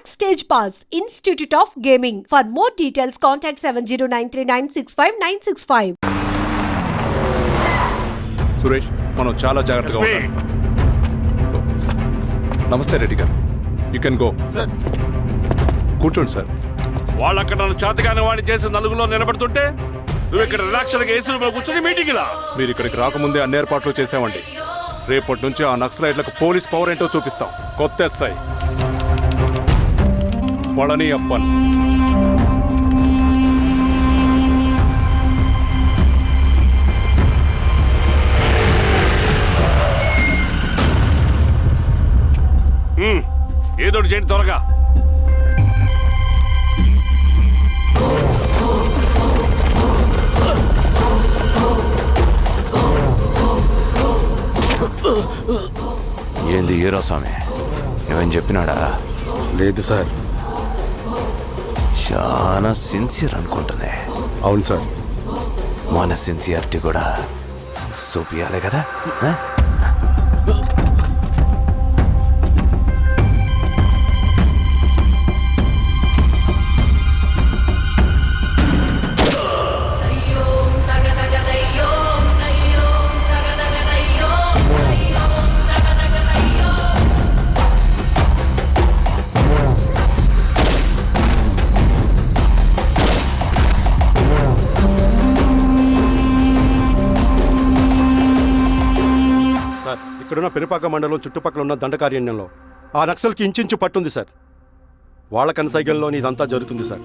Backstage Pass, Institute of Gaming. For more details, contact 7093965965. Suresh, మనం చాలా జాగ్రత్తగా ఉండాలి. నమస్తే రెడ్డి గారు, యూ కెన్ గో. సార్ కూర్చోండి సార్. వాళ్ళక్కడ నన్ను చేతగానే వాడిని చేసి నలుగులో నిలబడుతుంటే నువ్వు ఇక్కడ రిలాక్స్గా ఏసీ రూమ్లో కూర్చొని మీటింగ్ ఇలా. మీరు ఇక్కడికి రాకముందే అన్ని ఏర్పాట్లు చేసామండి. రేపటి నుంచి ఆ నక్సలైట్లకు పోలీస్ పవర్ ఏంటో చూపిస్తాం. కొత్త ఎస్ఐ పళని అప్పన్. ఏదోటి చేయండి త్వరగా. ఏంది ఈరోసామి ఏమని చెప్పినాడా? లేదు సార్. చాలా సిన్సియర్ అనుకుంటున్నా. అవును సార్. మన సిన్సియారిటీ కూడా చూపియాలి కదా. ఇక్కడున్న పెనుపాక మండలం చుట్టుపక్కల ఉన్న దండకారణ్యంలో ఆ నక్సల్కి ఇంచుంచు పట్టుంది సార్. వాళ్ళ కనసైగల్లోని ఇదంతా జరుగుతుంది సార్.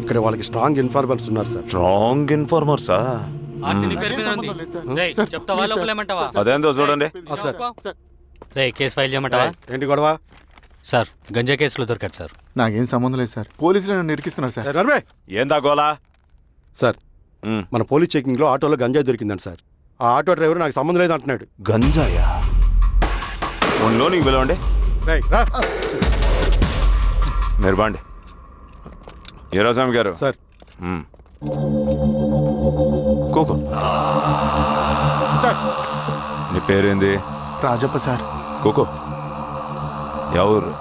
ఇక్కడ వాళ్ళకి స్ట్రాంగ్ ఇన్ఫార్మర్స్ ఉన్నారు సార్. స్ట్రాంగ్ ఇన్ఫార్మర్సా? అదేందో చూడండి. కేసు ఫైల్ చేయమంటావా? ఏంటి గొడవ సార్? గంజా కేసులో దొరికాడు సార్. నాకేం సంబంధం లేదు సార్. పోలీసులు నన్ను నిరికిస్తున్నారు సార్. నర్మే ఏందా గోలా? సార్, మన పోలీస్ చెకింగ్లో ఆటోలో గంజాయి దొరికిందండి సార్. ఆ ఆటో డ్రైవర్ నాకు సంబంధం లేదు అంటున్నాడు. గంజాయా? లోనికి పిలవండి. మీరు బాండి. ఈరోజామి గారు సార్. కూకో. నీ పేరేంది? రాజప్ప సార్. కూకో. ఎవరు?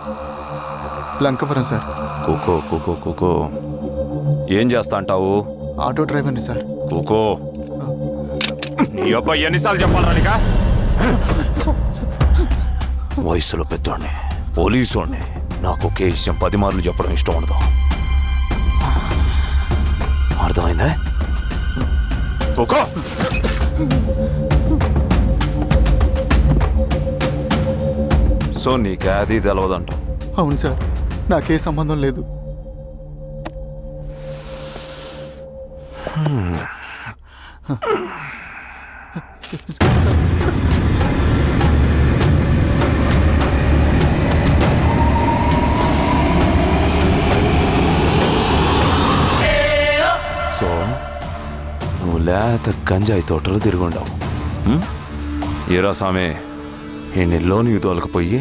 లంకపురం సార్. కూకో కూకో కూకో. ఏం చేస్తా అంటావు? ఆటో డ్రైవర్ని సార్. కూకో. నీ అబ్బాయి ఎన్నిసార్లు చెప్పాలా నీకా? వయసులో పెద్దోడిని, పోలీసోడిని, నాకు ఒకే విషయం 10 మార్లు చెప్పడం ఇష్టం ఉండదు. అర్థమైందా? కూకో. సో నీకే అది తెలవదంట? అవును సార్, నాకే సంబంధం లేదు. సో నువ్వు లేత గంజాయి తోటలు తిరుగుండావు. ఏరా సామే, ఈ నెల్లోనికి తోలకపోయి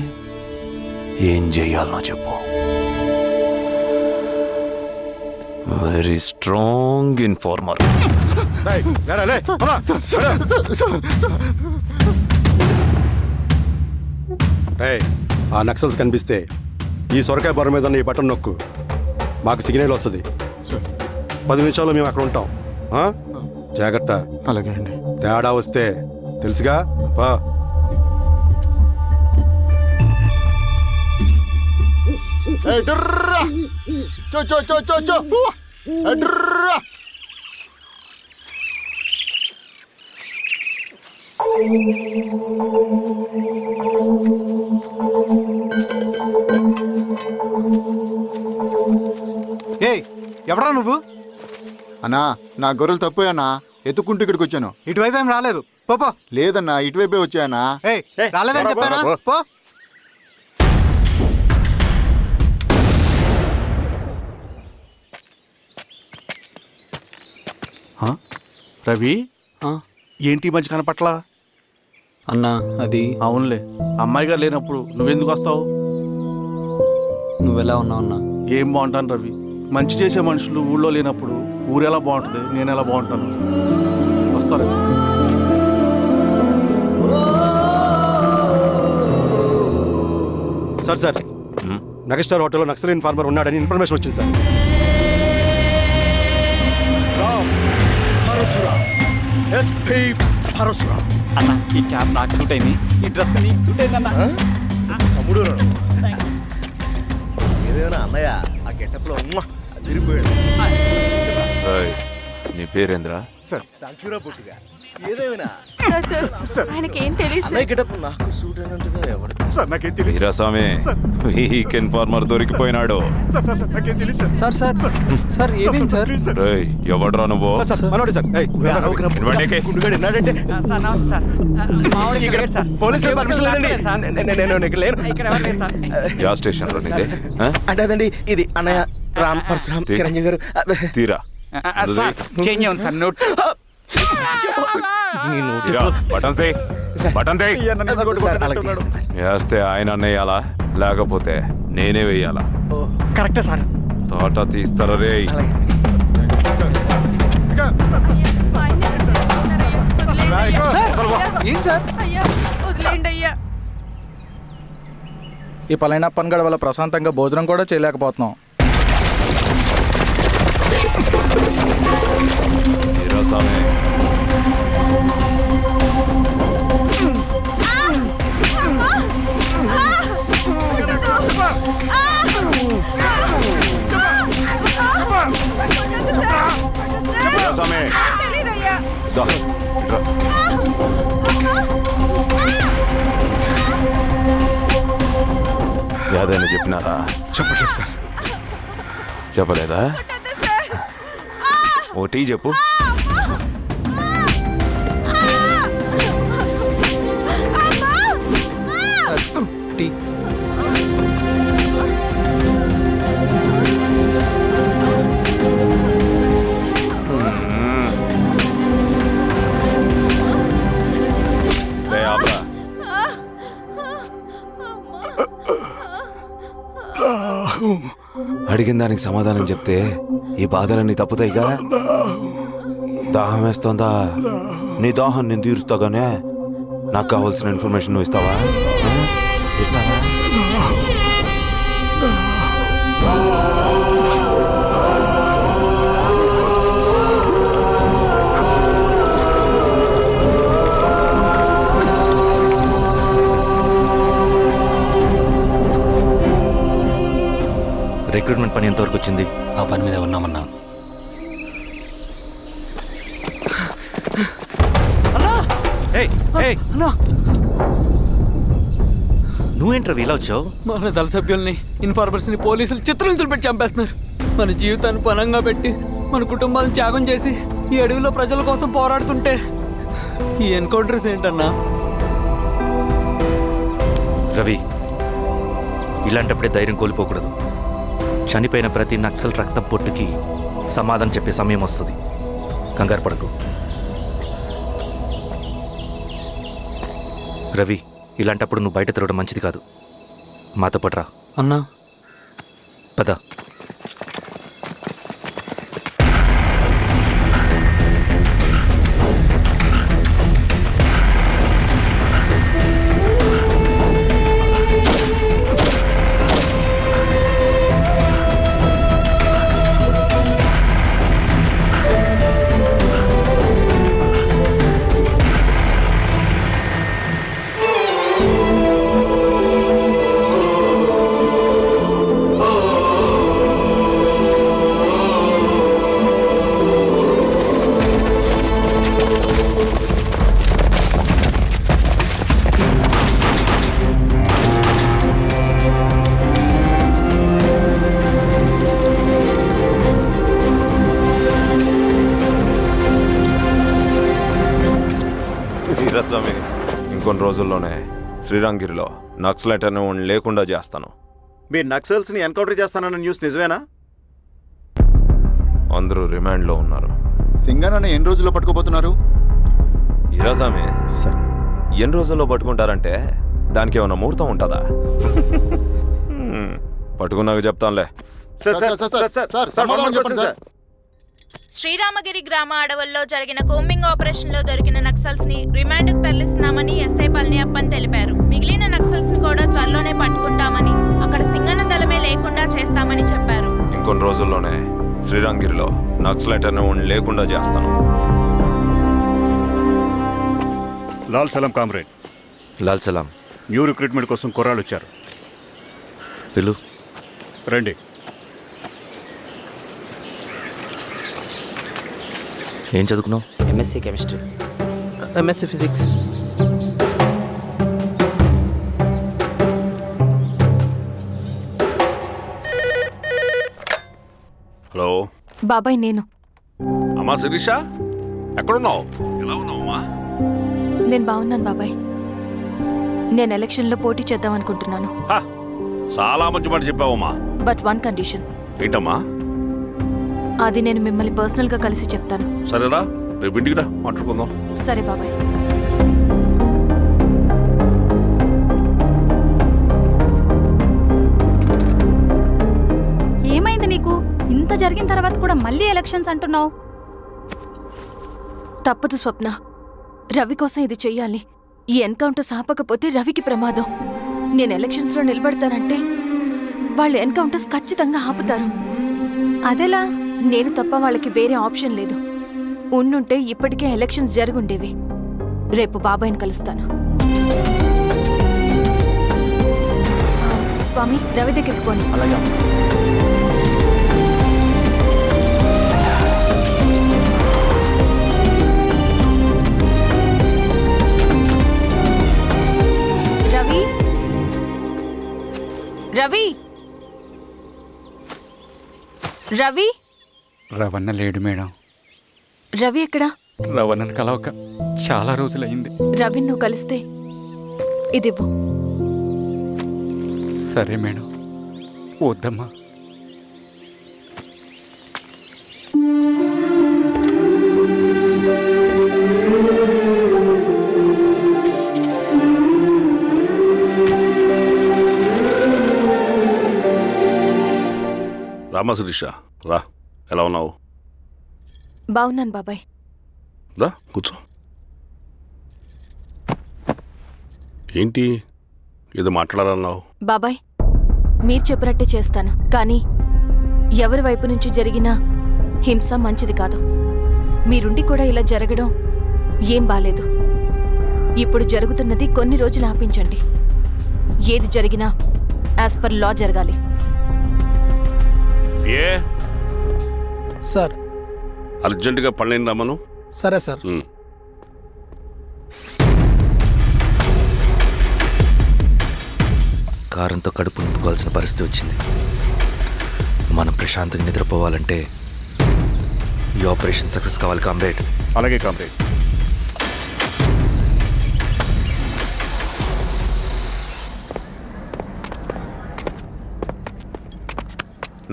ఏం చెయ్యాలనో చెప్పు. Very strong informer. ఆ నక్సల్స్ కనిపిస్తే ఈ సొరకాయ బొర మీద ఉన్న ఈ బటన్ నొక్కు, మాకు సిగ్నల్ వస్తుంది. 10 నిమిషాల్లో మేము అక్కడ ఉంటాం. జాగ్రత్త. అలాగే అండి. తేడా వస్తే తెలుసుగా. ఎవరా నువ్వు? అన్నా, నా గొర్రెలు తప్పోయన్నా, ఎత్తుకుంటూ ఇక్కడికి వచ్చాను. ఇటువైపు ఏం రాలేదు. పో. లేదన్నా, ఇటువైపే వచ్చాయన్నా. రాలేదని చెప్పానా? పో. రవి, ఏంటి మధ్య కనపట్ల? అన్నా అది అవునులే, అమ్మాయి గారు లేనప్పుడు నువ్వెందుకు వస్తావు? నువ్వెలా ఉన్నావు అన్నా? ఏం బాగుంటాను రవి, మంచి చేసే మనుషులు ఊళ్ళో లేనప్పుడు ఊరు ఎలా బాగుంటుంది, నేను ఎలా బాగుంటాను? వస్తారా? సార్ నగస్టార్ హోటల్లో నక్సల్ ఇన్ఫార్మర్ ఉన్నాడని ఇన్ఫర్మేషన్ వచ్చింది సార్. అన్న ఈ క్యాప్ నాకు సూట్ అయింది, ఈ డ్రెస్ నీకు సూట్ అయింది అన్న. ఏదేమైనా అన్నయ్య ఆ గెటప్ లో తిరిగిపోయాడు. ఏయ్, నీ పేరేంద్రా? థాంక్యూరా పొట్టిగా. ఏదేమైనా ఆయనకి ఏం తెలియదు అన్నయ్య గెటప్ నాకు సూట్ అయినట్టుగా ఎవరు సార్ నాకేం తెలియదు వీరాస్వామి, వీక్ ఇన్ఫార్మర్ దొరికిపోయినాడు. నాకేం తెలియదు సార్ సార్ సార్ ఏమేం సార్? రేయ్, ఎవడ్రా నువ్వు? మనోడి సార్. ఏయ్, ఇవ్వండి. గుండుగాడు ఎన్నాడంటే సార్ నమస్తే సార్. మామూలుగా ఇక్కడ సార్ పోలీసులు పర్మిషన్ లేదండి. నేను ఇక్కడ లేను. ఇక్కడ ఎవరు లేరు సార్. యా స్టేషన్ లో నీదే? ఆ? అంటే అదండి ఇది అన్నయ్య రామ్ పరశురామ్ చిరంజీవి గారు. తీరా సార్ చేంజ్ ఉంది సార్ నోట్. తీరా, బటన్ తీ. బటన్ తీ. సార్ అలాగే చేస్తాను సార్. వేస్తే ఆయన వేయాలా, లేకపోతే నేనే వేయాలా? కరెక్టే సార్. తోట తీస్తారా రే? ఏం సార్? ఈ పలైన పనిగడ వల్ల ప్రశాంతంగా భోజనం కూడా చేయలేకపోతున్నాం. వీరాస్వామి, వీరాస్వామి, దా, ఇట్రా. యాదైనా చెప్పినారా? చెప్పలేదు సార్. చెప్పలేదా? ఓ టీ చెప్పు. టీ. రే, ఆపరా. అడిగిన దానికి సమాధానం చెప్తే ఈ బాధలన్నీ తప్పుతాయిగా. దాహం వేస్తోందా? నీ దాహం నేను తీరుస్తాగానే నాకు కావాల్సిన ఇన్ఫర్మేషన్ నువ్వు ఇస్తావా? ఇస్తావా? రిక్రూట్మెంట్ పని ఎంతవరకు వచ్చింది? ఆ పని మీద ఉన్నామన్నా. నువ్వేంట్రా ఇలా వచ్చావు? మన దళ సభ్యుల్ని, ఇన్ఫార్మర్స్ ని పోలీసులు చిత్రహింసలు పెట్టి చంపేస్తున్నారు. మన జీవితాన్ని పనంగా పెట్టి మన కుటుంబాలను త్యాగం చేసి ఈ అడవిలో ప్రజల కోసం పోరాడుతుంటే ఈ ఎన్కౌంటర్స్ ఏంటన్నా? రవి, ఇలాంటప్పుడే ధైర్యం కోల్పోకూడదు. చనిపోయిన ప్రతి నక్సల్ రక్తం పొట్టుకి సమాధానం చెప్పే సమయం వస్తుంది. కంగారు పడకు రవి. ఇలాంటప్పుడు నువ్వు బయట తిరగడం మంచిది కాదు. మాతో పట్రా. అన్నా, పద. వీరాస్వామి, ఇంకొన్ని రోజుల్లోనే శ్రీరంగిరిలో నక్సలైట్ అనే వాడిని లేకుండా చేస్తాను. మీరు నక్సల్స్ ని ఎన్కౌంటర్ చేస్తానన్న న్యూస్ నిజమేనా? అందరూ రిమాండ్లో ఉన్నారు. సింగన్ ఎన్ని రోజుల్లో పట్టుకోబోతున్నారు? వీరాస్వామి, ఎన్ని రోజుల్లో పట్టుకుంటారంటే దానికి ఏమైనా ముహూర్తం ఉంటుందా? పట్టుకున్నాక చెప్తానులే. శ్రీరామగిరి గ్రామ అడవుల్లో జరిగిన కోంబింగ్ ఆపరేషన్ లో దొరికిన నక్సల్స్ ని రిమాండ్ కు తరలిస్తున్నామని ఎస్ఐ పళనియప్పన్ తెలిపారు. మిగిలిన నక్సల్స్ ని కూడా త్వరలోనే పట్టుకుంటామని అక్కడ సింగన్న దళమే లేకుండా చేస్తామని చెప్పారు. ఇంకొన్ని రోజుల్లోనే శ్రీరంగిరిలో నక్సలైట్ అనే వాడిని లేకుండా చేస్తాను. లాల్ సలాం కామ్రేడ్, లాల్ సలాం. న్యూ రిక్రూట్మెంట్ కోసం కుర్రాళ్ళు వచ్చారు. పిలు. రండి. ఏం చదువుకున్నావు? MSc chemistry, MSc physics. Hello బాబాయ్, నేను అమ్మా శిరీష, ఎక్కడున్నావు? ఎలా ఉన్నావమ్మా? నేను బాగున్నాను బాబాయ్. నేను ఎలక్షన్లో పోటీ చేద్దాం అనుకుంటున్నాను. హ, చాలా మంచి మాట చెప్పావమ్మా. But one condition. ఏంటమ్మా? అది నేను మిమ్మల్ని పర్సనల్గా కలిసి చెప్తాను. సరేరా, రేపు ఇంటికి రా, మాట్లాడుకుందాం. సరే బాబాయ్. ఏమైంది నీకు? ఇంత జరిగిన తర్వాత కూడా మళ్ళీ ఎలక్షన్స్ అంటున్నావు? తప్పదు స్వప్న, రవి కోసం ఇది చెయ్యాలి. ఈ ఎన్కౌంటర్స్ ఆపకపోతే రవికి ప్రమాదం. నేను ఎలక్షన్స్లో నిలబడతానంటే వాళ్ళు ఎన్కౌంటర్స్ ఖచ్చితంగా ఆపుతారు. అదెలా? నేను తప్ప వాళ్ళకి వేరే ఆప్షన్ లేదు. ఉండుంటే ఇప్పటికే ఎలక్షన్స్ జరుగుండేవి. రేపు బాబాయ్ని కలుస్తాను. స్వామి, రవి దగ్గరికి పోనీ. అలాగే. రవి, రవి, రవి. రవణ లేడు మేడం. రవి ఎక్కడా? రవణను కలవక చాలా రోజులైంది. రవి నువ్వు కలిస్తే ఇదివ్వు. సరే మేడం. వద్దమ్మా. రామా శిరీష, రా. ఎలా ఉన్నావు? బాగున్నాను బాబాయ్. దా కూర్చో. ఏంటి ఏదో మాట్లాడాలన్నావు? బాబాయ్, మీరు చెప్పినట్టే చేస్తాను. కానీ ఎవరి వైపు నుంచి జరిగిన హింస మంచిది కాదు. మీరుండి కూడా ఇలా జరగడం ఏం బాలేదు. ఇప్పుడు జరుగుతున్నది కొన్ని రోజులు ఆపించండి. ఏది జరిగినా యాజ్ పర్ లా జరగాలి. ఏ సార్. అర్జెంటుగా పళ్ళని రమ్మను. సరే సార్. కారంతో కడుపు నింపుకోవాల్సిన పరిస్థితి వచ్చింది. మనం ప్రశాంతంగా నిద్రపోవాలంటే ఈ ఆపరేషన్ సక్సెస్ కావాలి కామ్రేడ్. అలాగే కామ్రేడ్.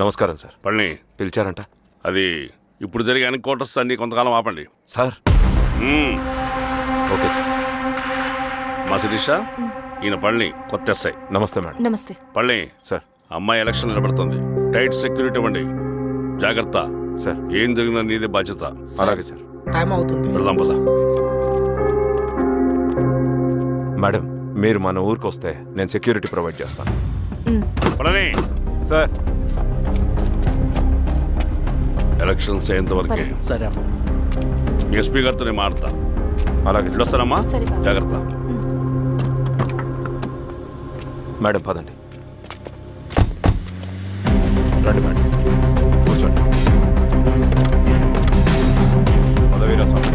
నమస్కారం సార్. పళ్ళని పిలిచారంట? అది ఇప్పుడు జరిగే ఎన్కౌంటర్స్ అన్ని కొంతకాలం ఆపండి సార్. Okay sir. మా శిరీష, ఈయన పళ్ళని కొత్త ఎస్ఐ. నమస్తే మేడం. నమస్తే. పళ్ళని సార్. అమ్మాయి ఎలక్షన్ నిలబడుతుంది. టైట్ సెక్యూరిటీ ఇవ్వండి. జాగ్రత్త సార్. ఏం జరిగిందో నీదే బాధ్యత. అలాగే సార్. టైం అవుతుంది. వెళ్దాం పద. మేడం, మీరు మన ఊరికి వస్తే నేను సెక్యూరిటీ ప్రొవైడ్ చేస్తాను. పళ్ళని సార్. ఎలక్షన్స్ అయ్యేంతవరకే. సరే అమ్మా. ఎస్పీ గారితో నేను మారుతా. అలాగే సార్. వస్తానమ్మా. సరే బాబు. జాగ్రత్త. మేడం పదండి. రండి మేడం, కూర్చోండి. పదవీరా స్వామి.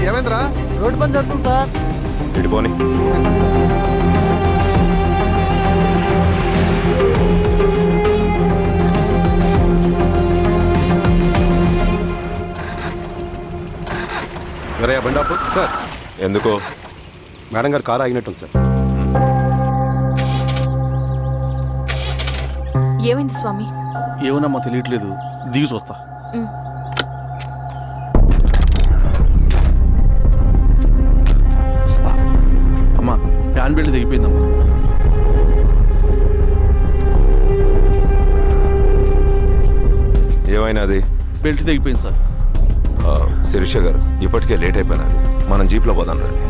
ఏమైందిరా? రోడ్డు పని జరుగుతుంది సార్. ఇటు పోనీ. వేరే బండాపు సార్. ఎందుకో? మేడం గారు కారు ఆగినట్టుంది సార్. ఏమైంది స్వామి? ఏమోనమ్మా తెలియట్లేదు. దిగి చూస్తా. సార్ ఫ్యాన్ బెల్ట్ దిగిపోయిందమ్మా. ఏమైనాది? బెల్ట్ దిగిపోయింది సార్. శిరీష గారు, ఇప్పటికే లేట్ అయిపోయినది, మనం జీప్లో పోదాం రండి.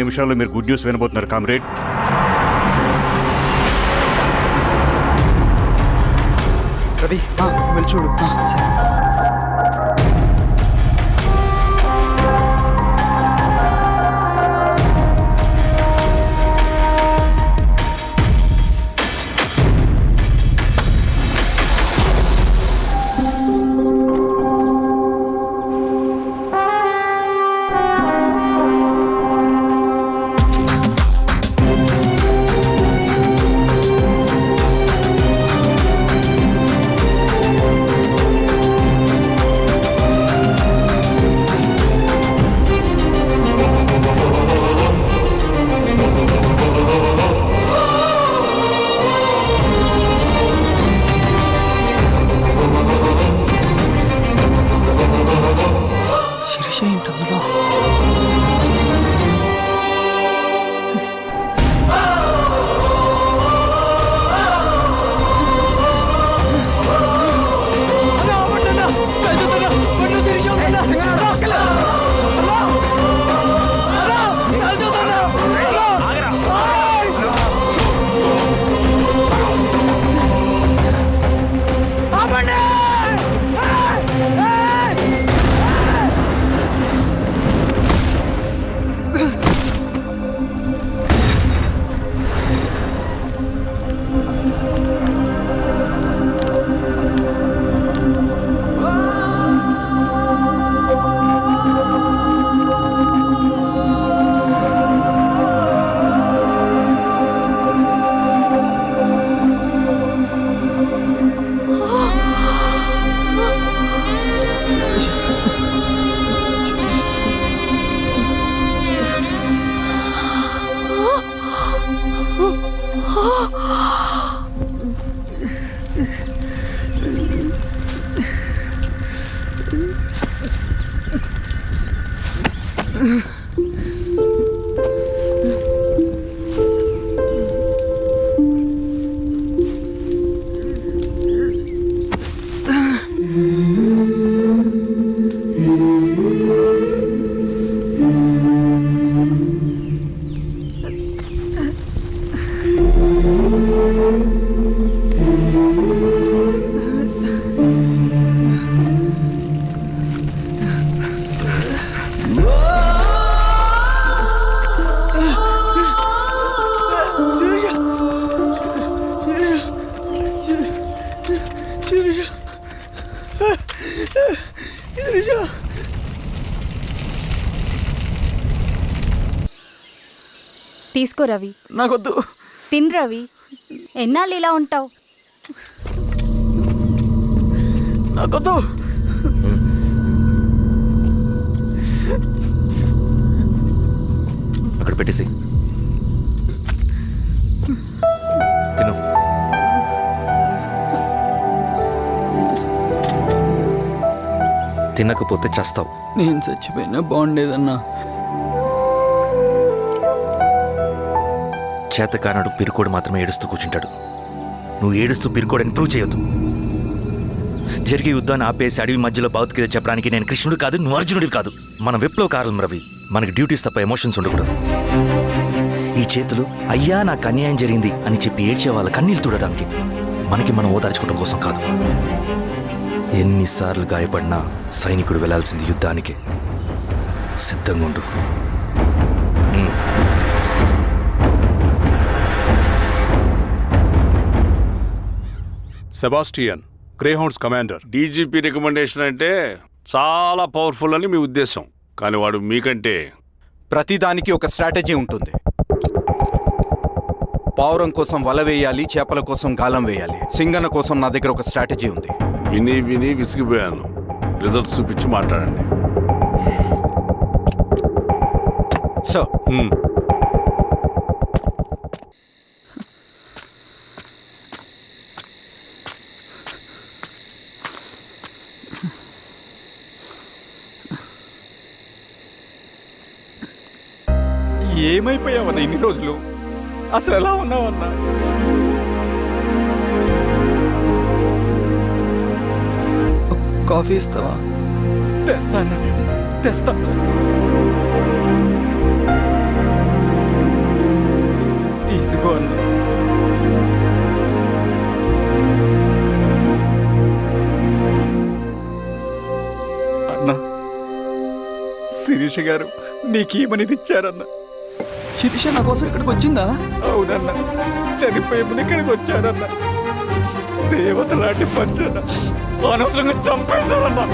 నిమిషాల్లో మీరు గుడ్ న్యూస్ వినబోతున్నారు కామ్రేడ్. రవి వెళ్ళి చూడు. తీసుకో రవి. నాకొద్దు. తిన్ రవి, ఎన్నాళ్ళు ఇలా ఉంటావు? నాకొద్దు. అక్కడ పెట్టేసి తిను. తినకపోతే చేస్తావు. నేను చచ్చిపోయినా బాగుండేదన్నా. చేతకానడు పిరుకోడు మాత్రమే ఏడుస్తూ కూర్చుంటాడు. నువ్వు ఏడుస్తూ పిరుకోడని ప్రూవ్ చేయొద్దు. జరిగే యుద్ధాన్ని ఆపేసి అడవి మధ్యలో భౌతికత చెప్పడానికి నేను కృష్ణుడు కాదు, నువ్వు అర్జునుడివి కాదు. మన విప్లవకారులం రవి. మనకి డ్యూటీస్ తప్ప ఎమోషన్స్ ఉండకూడదు. ఈ చేతులు అయ్యా నాకు అన్యాయం జరిగింది అని చెప్పి ఏడ్చే వాళ్ళ కన్నీళ్ళు చూడడానికి, మనకి మనం ఓదార్చుకోవడం కోసం కాదు. ఎన్నిసార్లు గాయపడినా సైనికుడు వెళ్లాల్సింది యుద్ధానికి. సిద్ధంగా ఉండు. Sebastian, Greyhounds commander. DGP recommendation అంటే చాలా పవర్ఫుల్ అని మీ ఉద్దేశం, కానీ వాడు మీకంటే ప్రతిదానికి ఒక స్ట్రాటజీ ఉంటుంది. పావురం కోసం వల వేయాలి, చేపల కోసం గాలం వేయాలి. సింగన్న కోసం నా దగ్గర ఒక స్ట్రాటజీ ఉంది. విని విని విసిగిపోయాను. రిజల్ట్స్ చూపించి మాట్లాడండి. సో ఏమైపోయావన్నా ఇన్ని రోజులు? అసలు ఎలా ఉన్నావన్నా? కాఫీ ఇస్తావా? తెస్తాను. ఇదిగో అన్న. అన్నా, శిరీష గారు నీకేమనేది ఇచ్చారన్నా? శిరీష నా కోసం ఇక్కడికి వచ్చిందా? అవునన్నా, చనిపోయే ముందు ఇక్కడికి వచ్చారన్నా. దేవత లాంటి మనిషి అనవసరంగా చంపేశారన్నా.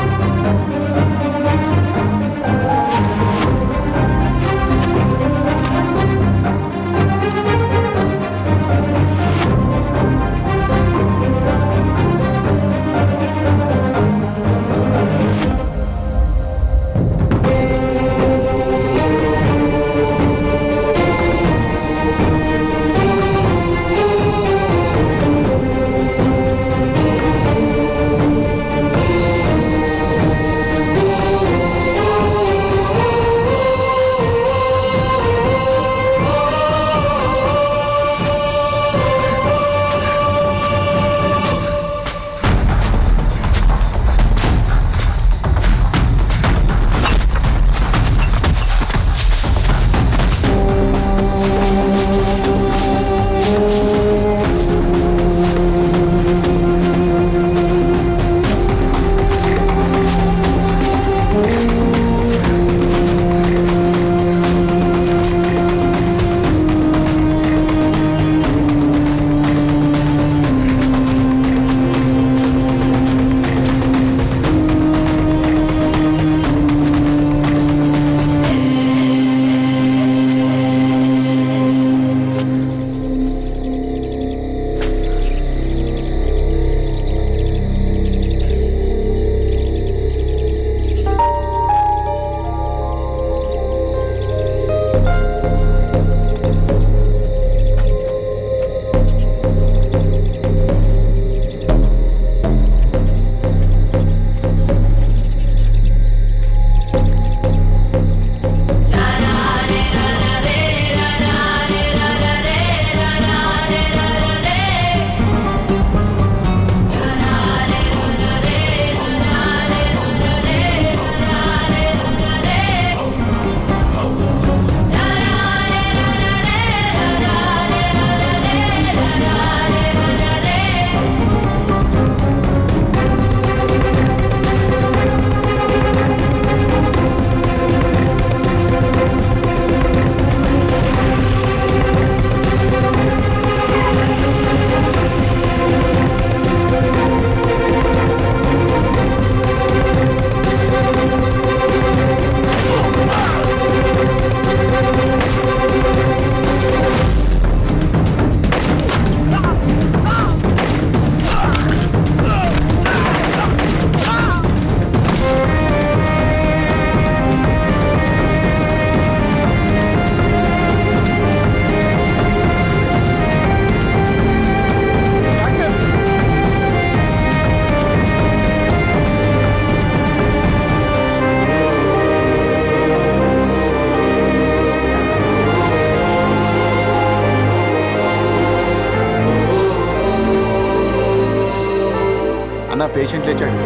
పేషెంట్ లేచాడు.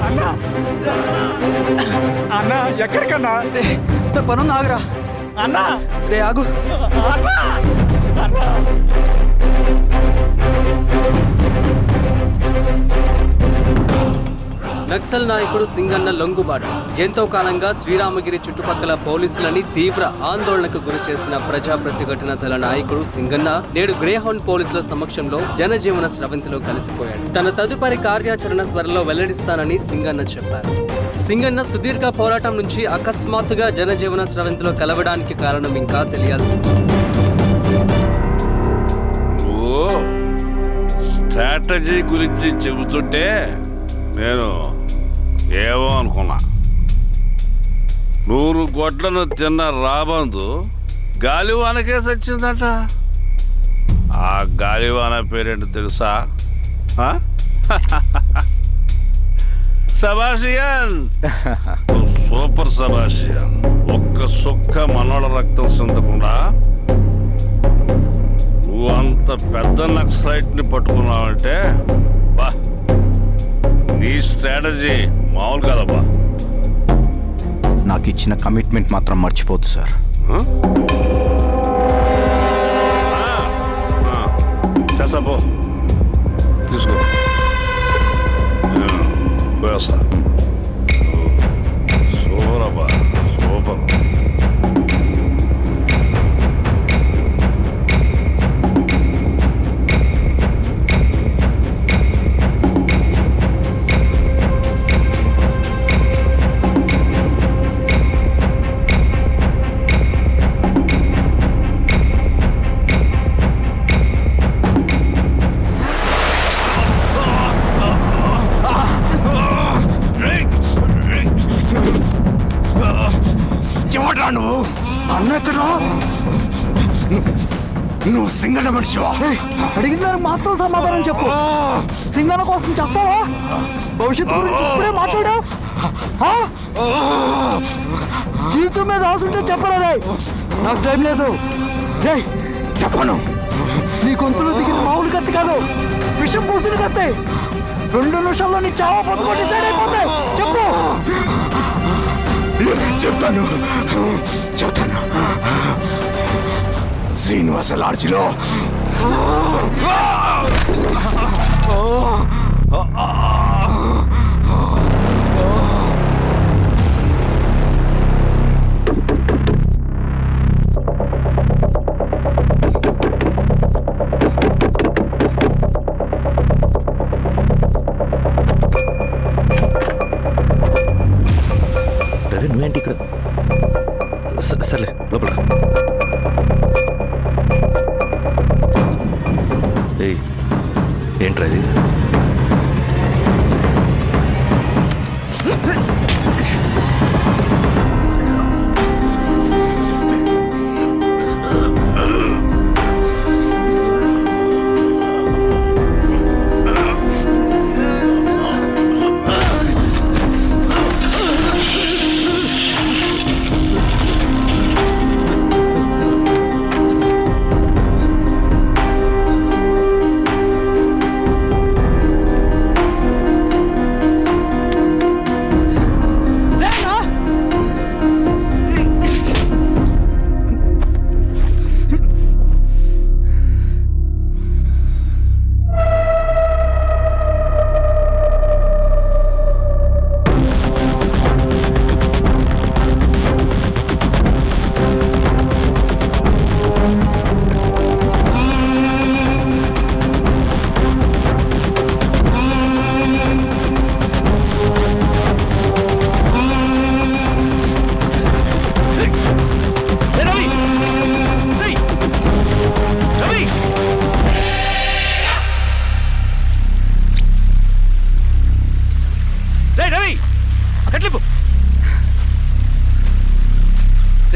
అన్నా అన్నా ఎక్కడికన్నా? పనుంది, ఆగురా. అన్నా రే ఆగు. అన్నా అన్నా నక్సల్ నాయకుడు సింగన్న లొంగుబాటు ఎంతో కాలంగా శ్రీరామగిరి చుట్టుపక్కల పోలీసులని తీవ్ర ఆందోళనకు గురి చేసిన ప్రజా ప్రతిఘటన దళ నాయకుడు సింగన్న నేడు గ్రేహౌండ్ పోలీసుల సమక్షంలో జనజీవన స్రవంతిలో కలిసిపోయాడు. తన తదుపరి కార్యాచరణ త్వరలో వెల్లడిస్తానని సింగన్న చెప్పారు. సింగన్న సుదీర్ఘ పోరాటం నుంచి అకస్మాత్తుగా జనజీవన స్రవంతిలో కలవడానికి కారణం ఇంకా తెలియాల్సి ఉంది. స్ట్రాటజీ గురించి చెబుతుంటే నేను ఏమో అనుకున్నా. 100 గొడ్లను తిన్న రాబందు గాలివానకే సచ్చిందట. ఆ గాలివాన పేరేంటి తెలుసా? సబాషియన్, సూపర్ సబాషియన్. ఒక్క సుక్క మనోళ్ళ రక్తం చెందకుండా నువ్వు అంత పెద్ద నక్సలైట్ని పట్టుకున్నావంటే బా, నీ స్ట్రాటజీ మామూలు కదబ్బా. నాకు ఇచ్చిన కమిట్మెంట్ మాత్రం మర్చిపోద్దు సార్. చేసాపో, తీసుకో, పోయేస్తా. సూరబ్బా, సూపర్. నువ్వు అన్నెక్కడా? నువ్వు సింగన్న మనిషివా? అడిగిన దానికి మాత్రం సమాధానం చెప్పు. సింగన్న కోసం చేస్తావా? భవిష్యత్తు గురించి ఇప్పుడే మాట్లాడా? జీవితం మీద రాసుంటే చెప్పరా? నాకు టైం లేదు. చెప్పను. నీ గొంతులో దిగిన మామూలు కత్తి కాదు, విషం పూసిన కత్తి. 2 నిమిషాల్లో నీ చావా బతుకో డిసైడ్ అయిపోతాయి. చెప్పు. చెప్తాను. శ్రీనివాస లాడ్జిలో నువ్వేంటి ఇక్కడ? సర్లే, లోపల. ఏంట్రా ఇది?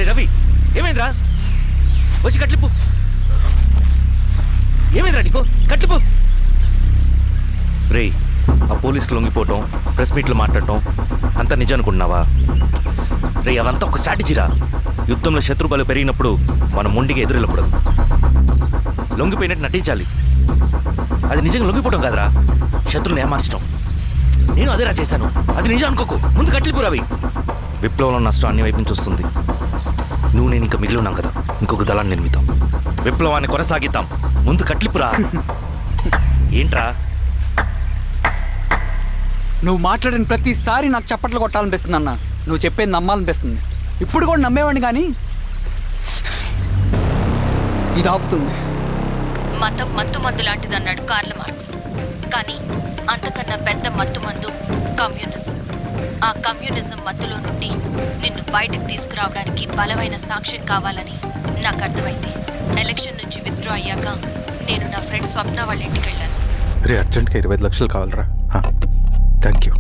రవి, ఏమైందిరా? వచ్చి కట్లిప్పు. ఏమైందిరా నీకు? కట్లిప్పు. రే, ఆ పోలీసుకు లొంగిపోవటం, ప్రెస్ మీట్లో మాట్లాడటం అంతా నిజం అనుకుంటున్నావా? రే, అవంతా ఒక స్ట్రాటజీరా. యుద్ధంలో శత్రుబలు పెరిగినప్పుడు మనం మొండిగా ఎదురెళ్ళకూడదు. లొంగిపోయినట్టు నటించాలి. అది నిజంగా లొంగిపోవటం కాదురా, శత్రువుని ఏమార్చడం. నేను అదేరా చేశాను. అది నిజం అనుకోకు. ముందు కట్లిప్పు రవి. విప్లవంలో నష్టం అన్ని వైపు నుంచి వస్తుంది. నువ్వు నేను ఇంకా మిగిలి ఉన్నాం కదా, ఇంకొక దళాన్ని నిర్మితాం, విప్లవాన్ని కొనసాగిద్దాం. ముందు కట్లిప్పురా. ఏంట్రా నువ్వు మాట్లాడిన ప్రతిసారి నాకు చప్పట్లు కొట్టాలనిపిస్తుంది అన్న. నువ్వు చెప్పేది నమ్మాలనిపిస్తుంది. ఇప్పుడు కూడా నమ్మేవాడిని కానీ ఇది ఆపుతుంది. మతం మత్తు మందు లాంటిదన్నాడు కార్ల్ మార్క్స్. కానీ అంతకన్నా పెద్ద మత్తు మందు కమ్యూనిజం. ఆ కమ్యూనిజం మత్తులో నుండి నిన్ను బయటకు తీసుకురావడానికి బలమైన సాక్ష్యం కావాలని నాకు అర్థమైంది. ఎలక్షన్ నుంచి విత్డ్రా అయ్యాక నేను నా ఫ్రెండ్ స్వప్న వాళ్ళ ఇంటికి వెళ్ళాను. రే అర్జెంట్గా 25 లక్షలు కావాలరా. Thank you.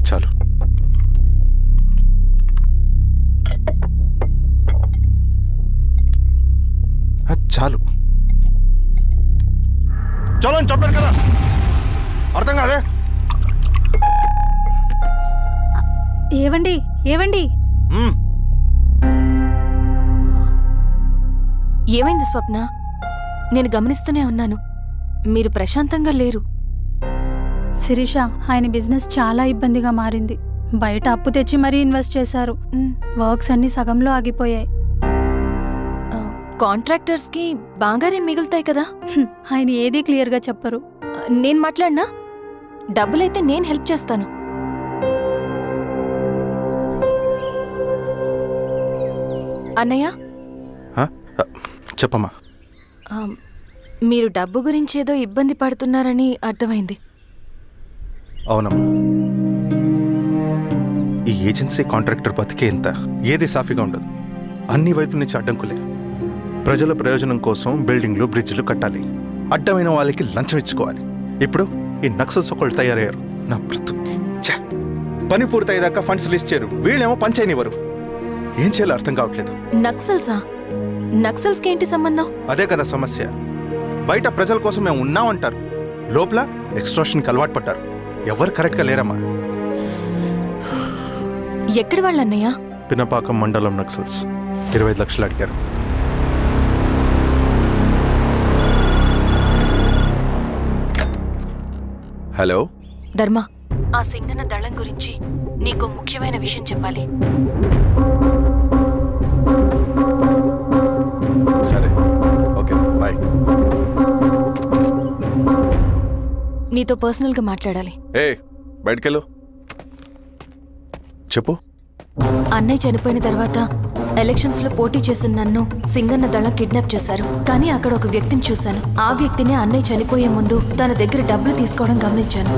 చాలు. చాలు చలో అని చెప్పాను కదా, అర్థం కాదే? ఏవండి ఏవండి ఏమైంది స్వప్న? నేను గమనిస్తూనే ఉన్నాను, మీరు ప్రశాంతంగా లేరు. శిరీష, ఆయన బిజినెస్ చాలా ఇబ్బందిగా మారింది. బయట అప్పు తెచ్చి మరీ ఇన్వెస్ట్ చేశారు. వర్క్స్ అన్ని సగంలో ఆగిపోయాయి. కాంట్రాక్టర్స్కి బాగానే మిగులుతాయి కదా. ఆయన ఏదీ క్లియర్గా చెప్పరు. నేను మాట్లాడినా డబ్బులైతే నేను హెల్ప్ చేస్తాను. అన్నయ్య, చెప్పమ్మా. మీరు డబ్బు గురించి ఏదో ఇబ్బంది పడుతున్నారని అర్థమైంది. అవునమ్మా, ఈ ఏజెన్సీ కాంట్రాక్టర్ బతికే ఇంత ఏది సాఫీగా ఉండదు. అన్ని వైపుల నుంచి అడ్డంకులే. ప్రజల ప్రయోజనం కోసం బిల్డింగ్లు బ్రిడ్జ్లు కట్టాలి, అడ్డమైన వాళ్ళకి లంచం ఇచ్చుకోవాలి. ఇప్పుడు ఈ నక్సల్స్ ఒకళ్ళు తయారయ్యారు. నా బ్రతుక్కి పని పూర్తయ్యేదాకా ఫండ్స్ లిస్ట్ చేయరు, వీళ్ళేమో పని చేయనివ్వరు. ఏం చేయాలో అర్థం కావట్లేదు. నక్సల్సా? నక్సల్స్కి ఏంటి సంబంధం? అదే కదా సమస్య. బయట ప్రజల కోసం మేము ఉన్నామంటారు, లోపల ఎక్స్ట్రాషన్కి అలవాటు పడ్డారు. ఎవరు కరెక్ట్గా లేరమ్మా. ఎక్కడి వాళ్ళన్నయ్య? పినపాకం మండలం నక్సల్స్ 25 లక్షలు అడిగారు. హలో ధర్మ, ఆ సింగన్న దళం గురించి నీకు ముఖ్యమైన విషయం చెప్పాలి. సరే, ఓకే, బాయ్. నీతో పర్సనల్గా మాట్లాడాలి. బయటకెళ్ళు. చెప్పు. అన్నయ్య చనిపోయిన తర్వాత ఎలక్షన్స్ లో పోటీ చేసిన నన్ను సింగన్న దళం కిడ్నాప్ చేశారు. కానీ అక్కడ ఒక వ్యక్తిని చూశాను. ఆ వ్యక్తిని అన్నయ్య చనిపోయే ముందు తన దగ్గర డబ్బులు తీసుకోవడం గమనించాను.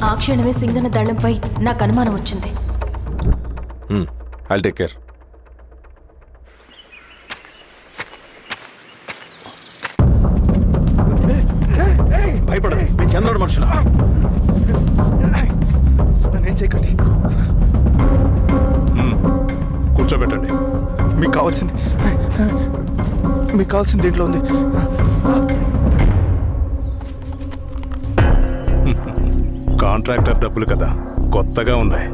ఆ క్షణమే సింగన్న దళంపై నాకు అనుమానం వచ్చింది. I'll take care. భయపడదు, నేను జనరల్ మనుషులు. నన్నేం చేయకండి. కూర్చోబెట్టండి. మీకు కావాల్సింది దీంట్లో ఉంది. కాంట్రాక్టర్ డబ్బులు కదా, కొత్తగా ఉన్నాయి.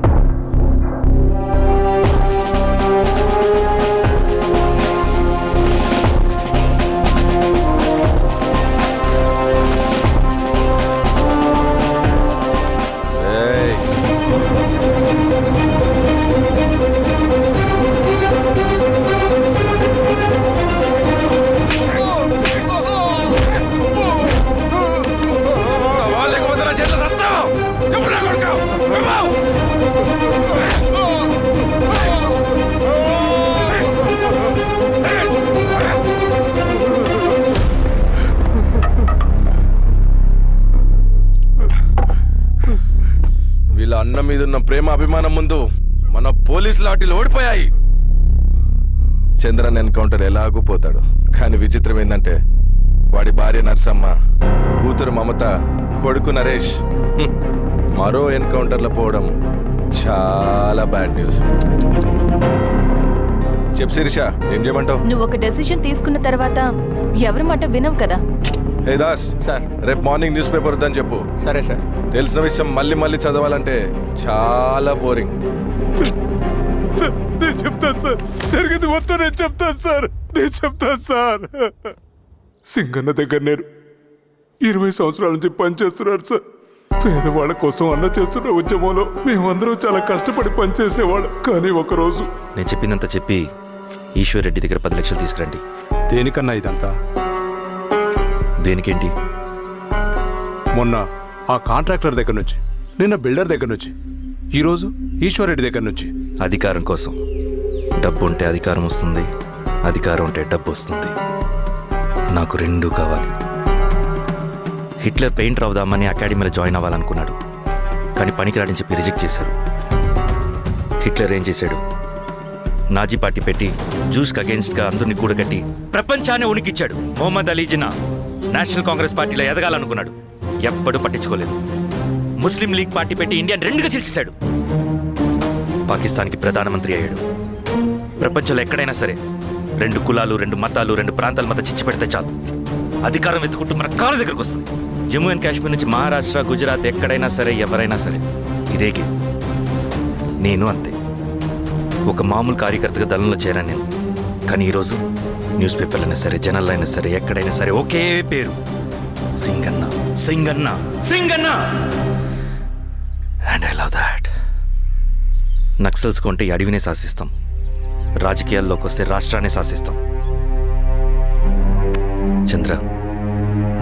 వీళ్ళ అన్న మీదున్న ప్రేమ అభిమానం ముందు మన పోలీస్ లాఠీలు ఓడిపోయాయి. చంద్రన్ ఎన్కౌంటర్ ఎలాగూ పోతాడు. కానీ విచిత్రం ఏంటంటే వాడి భార్య నర్సమ్మ, కూతురు మమత, కొడుకు నరేష్ మరో ఎన్కౌంటర్లో పోవడం చాలా బ్యాడ్ న్యూస్. చెప్పు శిరీష, ఏం చేయమంటావు? నువ్వు ఒక డెసిషన్ తీసుకున్న తర్వాత ఎవరి మాట వినవు కదా. హే దాస్ సార్, రేపు మార్నింగ్ న్యూస్ పేపర్ వద్దని చెప్పు. సరే సార్. తెలిసిన విషయం మళ్ళీ మళ్ళీ చదవాలంటే చాలా బోరింగ్. నేను చెప్తాను సార్, జరిగింది మొత్తం నేను చెప్తాను సార్, సింగన్న దగ్గర నేను 20 సంవత్సరాల నుంచి పనిచేస్తున్నాను సార్. పేదవాళ్ళ కోసం అన్న చేస్తున్న ఉద్యమంలో మేమందరం చాలా కష్టపడి పనిచేసేవాళ్ళం. కానీ ఒకరోజు నేను చెప్పినంత చెప్పి ఈశ్వర్ రెడ్డి దగ్గర 10 లక్షలు తీసుకురండి. దేనికన్నా ఇదంతా? దేనికేంటి? మొన్న ఆ కాంట్రాక్టర్ దగ్గర నుంచి, నిన్న బిల్డర్ దగ్గర నుంచి, ఈరోజు ఈశ్వర్ రెడ్డి దగ్గర నుంచి. అధికారం కోసం. డబ్బు ఉంటే అధికారం వస్తుంది, అధికారం ఉంటే డబ్బు వస్తుంది. నాకు రెండూ కావాలి. హిట్లర్ పెయింటర్ అవుదామని అకాడమీలో జాయిన్ అవ్వాలనుకున్నాడు, కానీ పనికిరాడని చెప్పి రిజెక్ట్ చేశారు. హిట్లర్ ఏం చేశాడు? నాజీ పార్టీ పెట్టి జూస్కి అగేన్స్ట్గా అందరినీ కూడగట్టి ప్రపంచాన్ని ఉనికిచ్చాడు. మొహమ్మద్ అలీ జిన్నా నేషనల్ కాంగ్రెస్ పార్టీలో ఎదగాలనుకున్నాడు, ఎప్పుడూ పట్టించుకోలేదు. ముస్లిం లీగ్ పార్టీ పెట్టి ఇండియాని రెండుగా చీల్చేశాడు. పాకిస్తాన్కి ప్రధానమంత్రి అయ్యాడు. ప్రపంచంలో ఎక్కడైనా సరే 2 కులాలు, 2 మతాలు, 2 ప్రాంతాల మధ్య చిచ్చి పెడితే చాలు, అధికారం వెతుకుంటూ మన కాళ్ళ దగ్గరకు వస్తుంది. జమ్మూ అండ్ కాశ్మీర్ నుంచి మహారాష్ట్ర, గుజరాత్ ఎక్కడైనా సరే, ఎవరైనా సరే ఇదే గేమ్. నేను అంతే. ఒక మామూలు కార్యకర్తగా దళంలో చేరాను నేను. కానీ ఈరోజు న్యూస్ పేపర్లైనా సరే, జనాల్లో అయినా సరే, ఎక్కడైనా సరే ఒకే పేరు, Singanna, Singanna, Singanna. And I love that. Naxals కొంటే ఈ అడవినే శాసిస్తాం, రాజకీయాల్లోకి వస్తే రాష్ట్రాన్ని శాసిస్తాం. చంద్ర,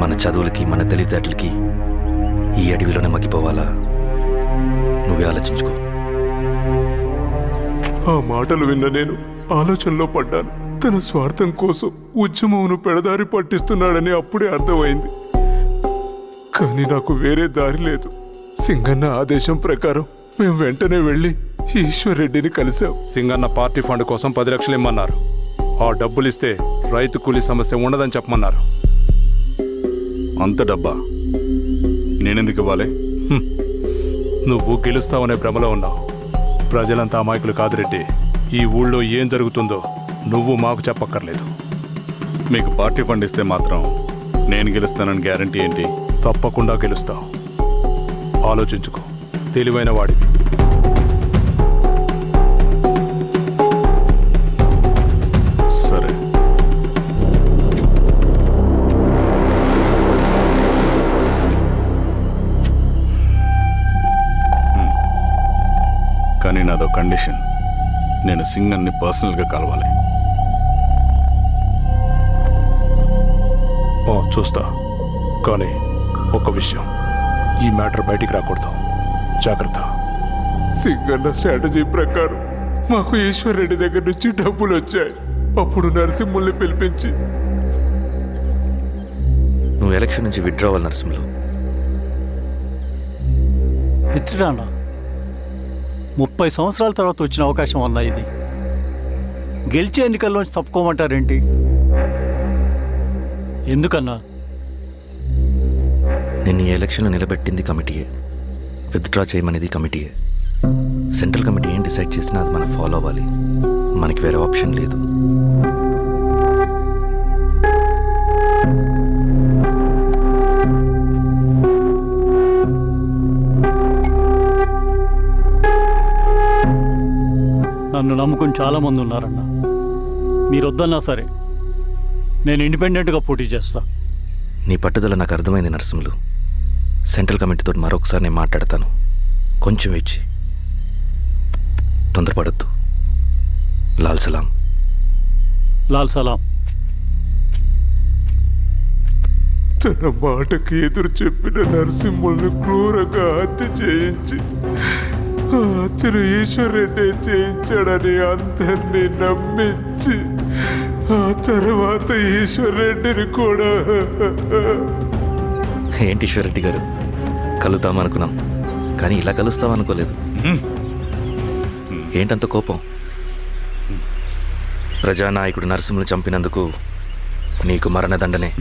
మన చదువులకి, మన తెలివితేటలకి ఈ అడవిలోనే మగ్గిపోవాలా? నువ్వే ఆలోచించుకో. ఆ మాటలు విన్న నేను ఆలోచనలో పడ్డాను. తన స్వార్థం కోసం ఉద్యమమును పెడదారి పట్టిస్తున్నాడని అప్పుడే అర్థమైంది. కానీ నాకు వేరే దారి లేదు. సింగన్న ఆదేశం ప్రకారం మేము వెంటనే వెళ్ళి ఈశ్వర్ రెడ్డిని కలిశాం. సింగన్న పార్టీ ఫండ్ కోసం 10 లక్షలు ఇమ్మన్నారు. ఆ డబ్బులు ఇస్తే రైతు కూలీ సమస్య ఉండదని చెప్పమన్నారు. అంత డబ్బా నేనెందుకు ఇవ్వాలి? నువ్వు గెలుస్తావనే భ్రమలో ఉన్నావు. ప్రజలంతా అమాయకులు కాదు రెడ్డి. ఈ ఊళ్ళో ఏం జరుగుతుందో నువ్వు మాకు చెప్పక్కర్లేదు. మీకు పార్టీ ఫండ్ ఇస్తే మాత్రం నేను గెలుస్తానని గ్యారంటీ ఏంటి? తప్పకుండా గెలుస్తావు. ఆలోచించుకో, తెలివైన వాడివి. సరే. కానీ నాదో కండిషన్. నేను సింగన్ని పర్సనల్గా కలవాలి. చూస్తా. కానీ ఒక విషయం, ఈ మ్యాటర్ బయటికి రాకూడదు. జాగ్రత్త. సింగన్న స్ట్రాటజీ ప్రకారం మాకు ఈశ్వర్ రెడ్డి దగ్గర నుంచి డబ్బులు వచ్చాయి. అప్పుడు నరసింహుల్ని పిలిపించి, నువ్వు ఎలక్షన్ నుంచి విత్డ్రా అవ్వాలి నరసింహులు. విత్డ్రానా? 30 సంవత్సరాల తర్వాత వచ్చిన అవకాశం అన్నా ఇది. గెలిచే ఎన్నికల్లోంచి తప్పుకోమంటారేంటి? ఎందుకన్నా? నిన్ను ఈ ఎలక్షన్లో నిలబెట్టింది కమిటీయే, విత్డ్రా చేయమనేది కమిటీయే. సెంట్రల్ కమిటీ ఏం డిసైడ్ చేసినా అది మనం ఫాలో అవ్వాలి. మనకి వేరే ఆప్షన్ లేదు. నన్ను నమ్ముకుని చాలామంది ఉన్నారన్నా. మీరు వద్దన్నా సరే నేను ఇండిపెండెంట్గా పోటీ చేస్తా. నీ పట్టుదల నాకు అర్థమైంది నరసింహులు. సెంట్రల్ కమిటీతో మరొకసారి నేను మాట్లాడతాను. కొంచెం వెయిట్ చేయి, తొందరపడద్దు. లాల్ సలాం. లాల్ సలాం. తన మాటకి ఎదురు చెప్పిన నరసింహుల్ని క్రూరంగా హత్య చేయించి ఆ హత్యను ఈశ్వర్ రెడ్డి చేయించాడని అందరినీ నమ్మించి ఆ తర్వాత ఈశ్వర్ రెడ్డిని కూడా. ఏంటి ఈశ్వర్ రెడ్డి గారు, కలుద్దామనుకున్నాం కానీ ఇలా కలుస్తామనుకోలేదు. ఏంటంత కోపం? ప్రజానాయకుడు నరసింహులు చంపినందుకు నీకు మరణదండనే.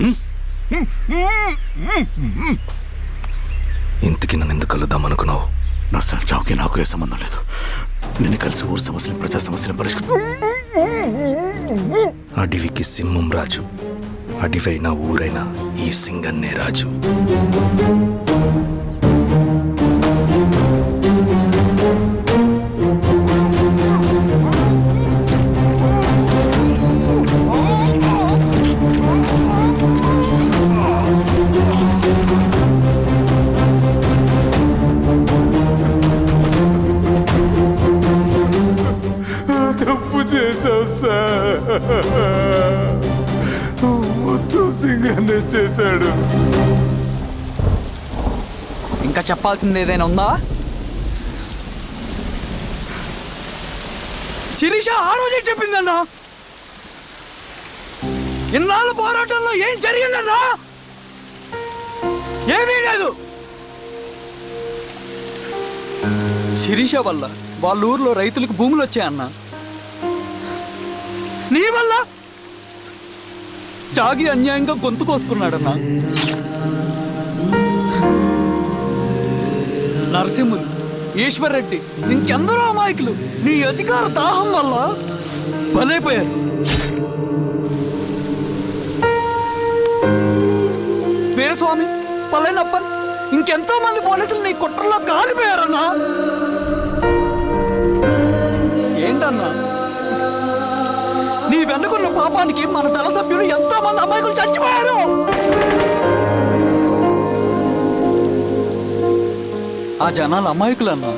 ఇంతకీ నన్ను ఎందుకు కలుద్దామనుకున్నావు? నర్సన్ చావుకి నాకు ఏ సంబంధం లేదు. నిన్ను కలిసి ఊరు సమస్యలు, ప్రజా సమస్యలు పరిష్కరించు. అడవికి సింహం రాజు, అడవైనా ఊరైనా ఈ సింగన్నే రాజు. నిజంగానే చేశాడు. ఇంకా చెప్పాల్సింది ఏదైనా ఉందా? శిరీష ఆ రోజే చెప్పిందన్నా. ఇన్నాళ్ళ పోరాటంలో ఏం జరిగిందన్నా? ఏమీ లేదు. శిరీష వల్ల వాళ్ళ ఊర్లో రైతులకు భూములు వచ్చాయన్నా. నీ వల్ల చాగి అన్యాయంగా గొంతు కోసుకున్నాడన్నా. నరసింహులు, ఈశ్వర్ రెడ్డి, ఇంకెందరో అమాయకులు నీ అధికార దాహం వల్ల బలైపోయారు. వీరస్వామి, పల్లెనప్పన్, ఇంకెంతో మంది పోలీసులు నీ కుట్రలో కాలిపోయారన్నా. ఏంటన్నా, నీ వెనుకున్న పాపానికి మన దళ సభ్యులు ఎంతో మంది అమాయకులు చచ్చిపోయారు. ఆ జనాలు అమాయకులన్నా.